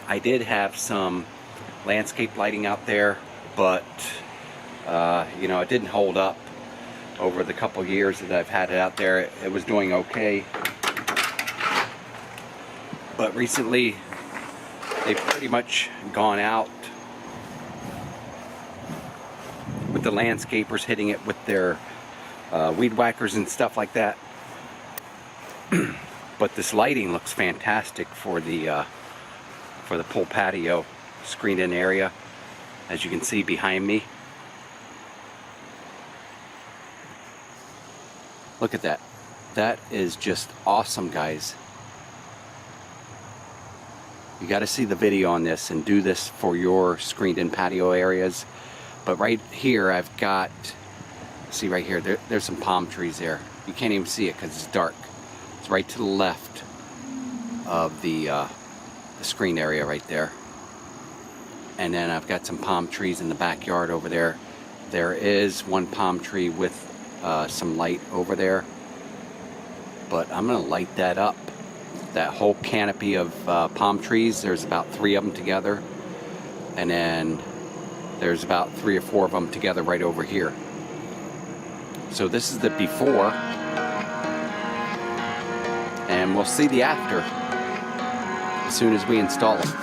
I did have some landscape lighting out there, but you know, it didn't hold up over the couple years that I've had it out there. It was doing okay, but recently they've pretty much gone out, with the landscapers hitting it with their weed whackers and stuff like that. But this lighting looks fantastic for the pool patio screened in area, as you can see behind me. Look at that. That is just awesome, guys. You got to see the video on this and do this for your screened in patio areas. But right here I've got, see right here, there's some palm trees there. You can't even see it because it's dark. It's right to the left of the screen area right there. And then I've got some palm trees in the backyard over there. There is one palm tree with some light over there. But I'm going to light that up. That whole canopy of palm trees, there's about 3 of them together. And then there's about 3 or 4 of them together right over here. So this is the before. And we'll see the after as soon as we install them.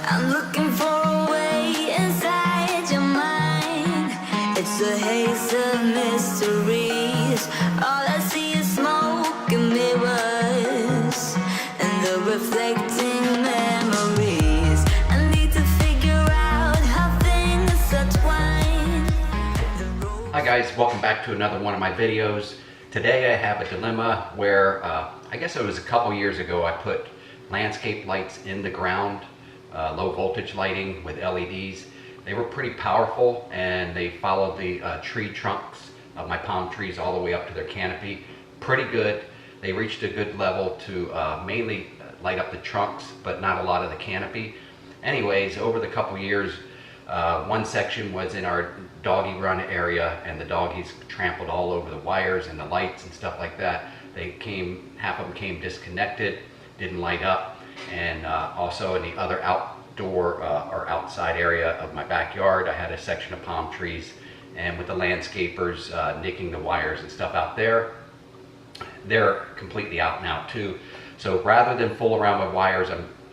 I'm looking for a way inside your mind. It's a haze of mysteries. All I see is smoke and mirrors and the reflecting memories. I need to figure out how things are twined. Hi guys, welcome back to another one of my videos. Today I have a dilemma where I guess it was a couple years ago I put landscape lights in the ground, low voltage lighting with LEDs. They were pretty powerful and they followed the tree trunks of my palm trees all the way up to their canopy. Pretty good. They reached a good level to mainly light up the trunks, but not a lot of the canopy. Anyways, over the couple years, one section was in our doggy run area and the doggies trampled all over the wires and the lights and stuff like that. Half of them came disconnected, didn't light up. And also in the other outdoor or outside area of my backyard, I had a section of palm trees, and with the landscapers nicking the wires and stuff out there, they're completely out now too. So rather than fool around with wires,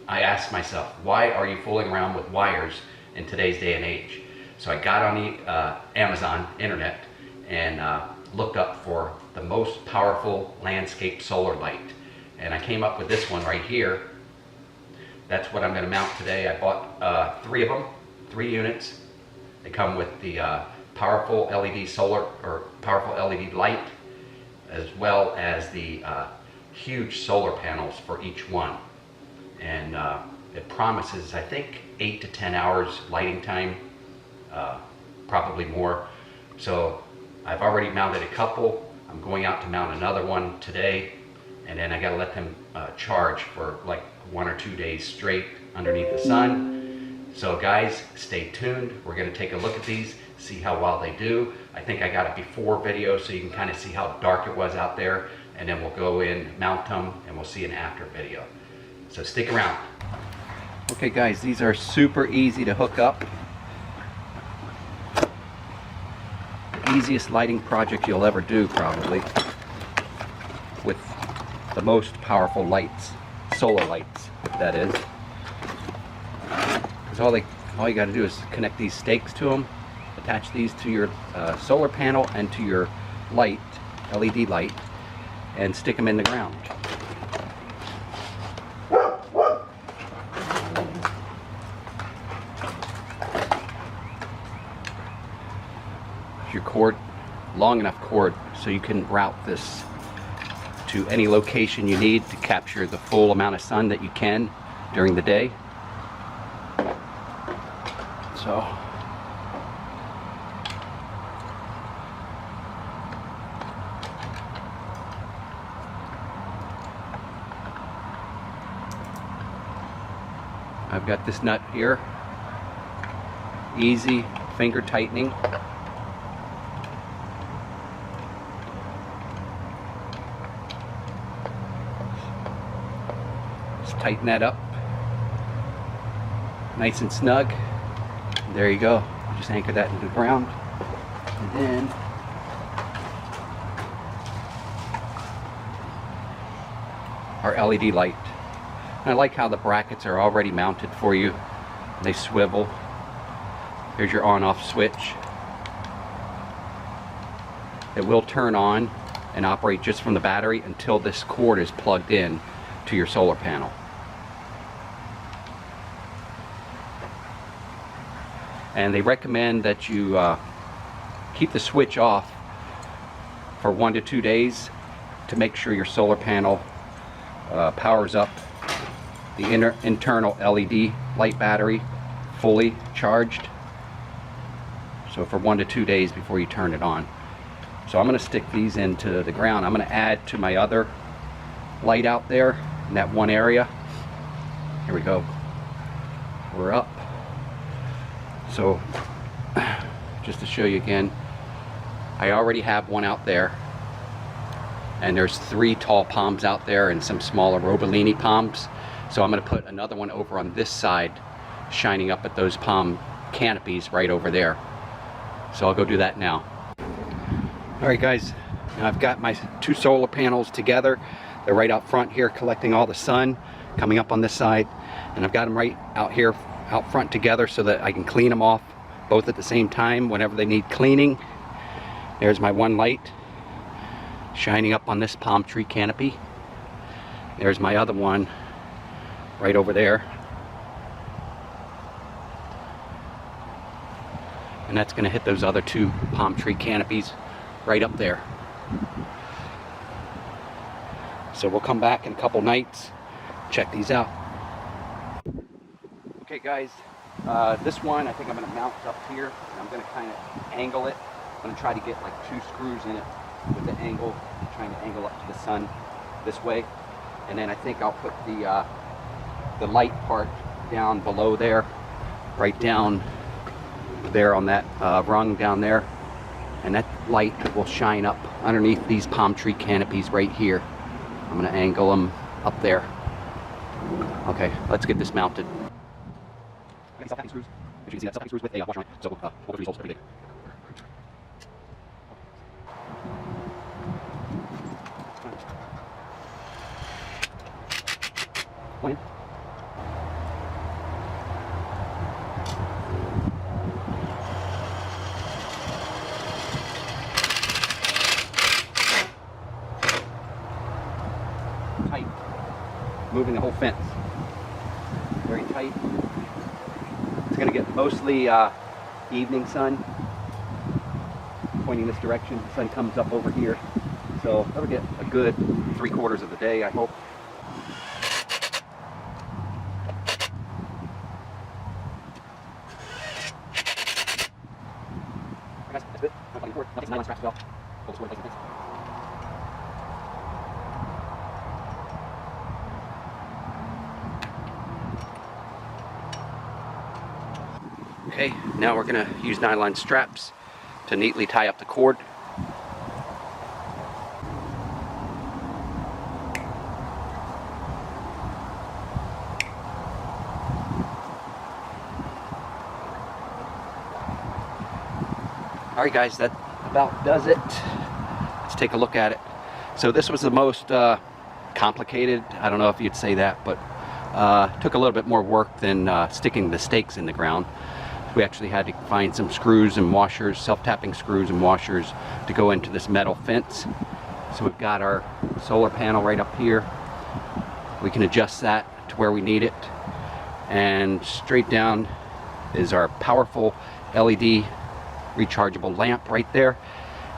I asked myself, why are you fooling around with wires in today's day and age? So I got on the Amazon internet and looked up for the most powerful landscape solar light, and I came up with this one right here. That's what I'm going to mount today. I bought 3 of them, 3 units. They come with the powerful LED solar or powerful LED light, as well as the huge solar panels for each one. And it promises, I think, 8 to 10 hours lighting time, probably more. So I've already mounted a couple. I'm going out to mount another one today, and then I got to let them charge for like 1 or 2 days straight underneath the sun. So guys, stay tuned. We're going to take a look at these, see how well they do. I think I got a before video so you can kind of see how dark it was out there, and then we'll go in, mount them, and we'll see an after video. So stick around. Okay guys, these are super easy to hook up. The easiest lighting project you'll ever do, probably, with the most powerful lights, solar lights, that is. Because all you got to do is connect these stakes to them, attach these to your solar panel and to your light, LED light, and stick them in the ground. Your cord, long enough cord so you can route this to any location you need to capture the full amount of sun that you can during the day. So I've got this nut here, easy finger tightening. Just tighten that up. nice and snug. There you go. Just anchor that into the ground. And then our LED light. And I like how the brackets are already mounted for you. They swivel. Here's your on-off switch. It will turn on and operate just from the battery until this cord is plugged in to your solar panel. And they recommend that you keep the switch off for 1 to 2 days to make sure your solar panel powers up the internal LED light battery fully charged. So for 1 to 2 days before you turn it on. So I'm going to stick these into the ground. I'm going to add to my other light out there in that one area. Here we go. We're up. So just to show you again, I already have one out there, and there's 3 tall palms out there and some smaller Robolini palms. So I'm going to put another one over on this side, shining up at those palm canopies right over there. So I'll go do that now. Alright guys, now I've got my 2 solar panels together. They're right out front here collecting all the sun coming up on this side, and I've got them right out here out front together so that I can clean them off both at the same time whenever they need cleaning. There's my one light shining up on this palm tree canopy. There's my other one right over there, and that's going to hit those other 2 palm tree canopies right up there. So we'll come back in a couple nights, check these out. Okay guys, this one I think I'm going to mount up here, and I'm going to kind of angle it. I'm going to try to get like 2 screws in it with the angle, trying to angle up to the sun this way. And then I think I'll put the light part down below there, right down there on that rung down there. And that light will shine up underneath these palm tree canopies right here. I'm going to angle them up there. Okay, let's get this mounted. Self-tapping screws. As you can see, that's self-tapping screws with a washer on it. So we'll go through these holes every day. One in. Tight. Moving the whole fence. Very tight. It's going to get mostly evening sun pointing this direction. The sun comes up over here, so that'll get a good 3/4 of the day, I hope. That's good. Nothing's nylon straps as well. Hold this forward, place it. Okay, now we're going to use nylon straps to neatly tie up the cord. Alright guys, that about does it. Let's take a look at it. So this was the most complicated, I don't know if you'd say that, but took a little bit more work than sticking the stakes in the ground. We actually had to find some screws and washers, self-tapping screws and washers to go into this metal fence. So we've got our solar panel right up here. We can adjust that to where we need it. And straight down is our powerful LED rechargeable lamp right there,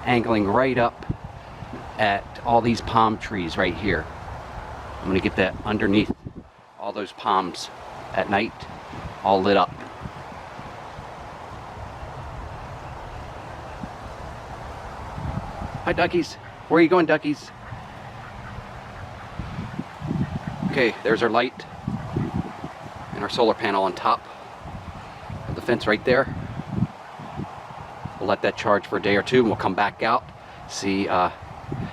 angling right up at all these palm trees right here. I'm going to get that underneath all those palms at night, all lit up. Hi duckies, where are you going duckies? Okay, there's our light and our solar panel on top of the fence right there. We'll let that charge for a day or two and we'll come back out. See, I'm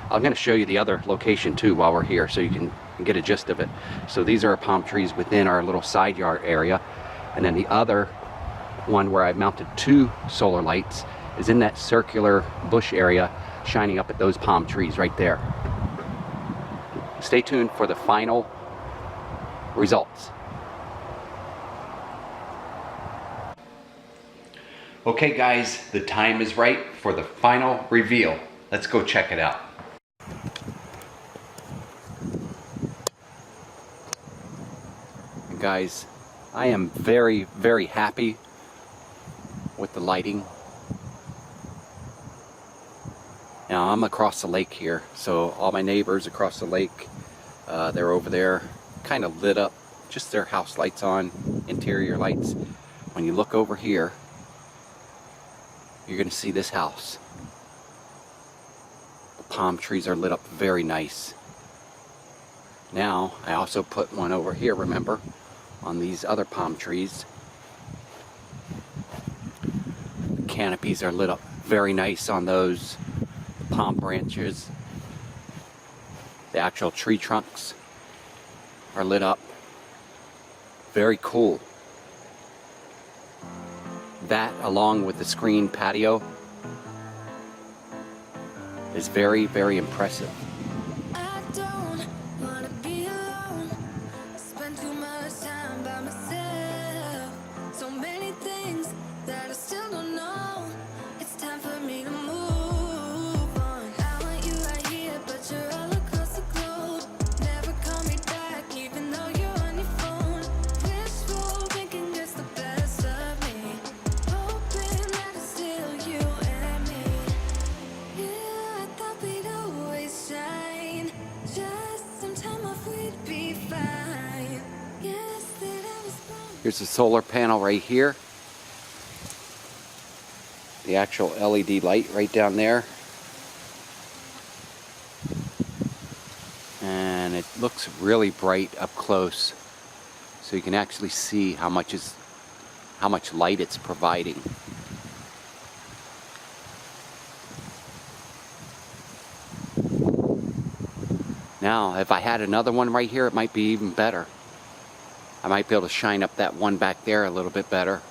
going to show you the other location too while we're here so you can get a gist of it. So these are our palm trees within our little side yard area. And then the other one where I mounted 2 solar lights is in that circular bush area, shining up at those palm trees right there. Stay tuned for the final results. Okay guys, the time is right for the final reveal. Let's go check it out. And guys, I am very, very happy with the lighting. Now I'm across the lake here, so all my neighbors across the lake, they're over there kind of lit up, just their house lights on, interior lights. When you look over here, you're going to see this house. The palm trees are lit up very nice. Now I also put one over here, remember, on these other palm trees. The canopies are lit up very nice on those palm branches. The actual tree trunks are lit up. Very cool. That, along with the screen patio, is very, very impressive. I don't wanna be alone. I spend too much time by myself. So many things that I still don't know. It's time for me to move on. I want you right here, but you're all across the globe. Never call me back, even though you're on your phone. Wishful thinking gets the best of me. Hoping that it's still you and me. Yeah, I thought we'd always shine. Just some time off, we'd be fine. Guess that I was wrong. Here's the solar panel right here. The actual LED light right down there. And it looks really bright up close. So you can actually see how much light it's providing. Now, if I had another one right here, it might be even better. I might be able to shine up that one back there a little bit better.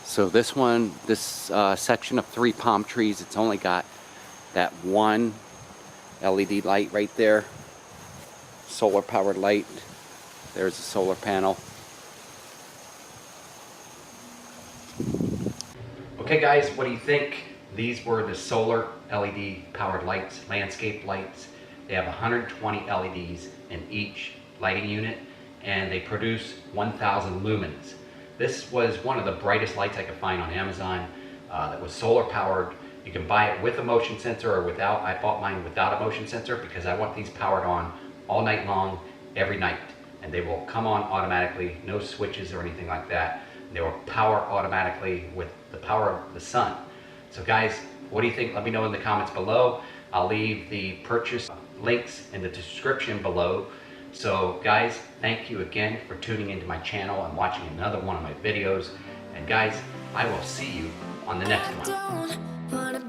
So this one, this section of 3 palm trees, it's only got that one LED light right there. Solar powered light. There's the solar panel. Okay guys, what do you think? These were the solar LED powered lights, landscape lights. They have 120 LEDs in each lighting unit, and they produce 1,000 lumens. This was one of the brightest lights I could find on Amazon that was solar powered. You can buy it with a motion sensor or without. I bought mine without a motion sensor because I want these powered on all night long, every night. And they will come on automatically, no switches or anything like that. They will power automatically with the power of the sun. So guys, what do you think? Let me know in the comments below. I'll leave the purchase links in the description below. So guys, thank you again for tuning into my channel and watching another one of my videos. And guys, I will see you on the next one. I don't wanna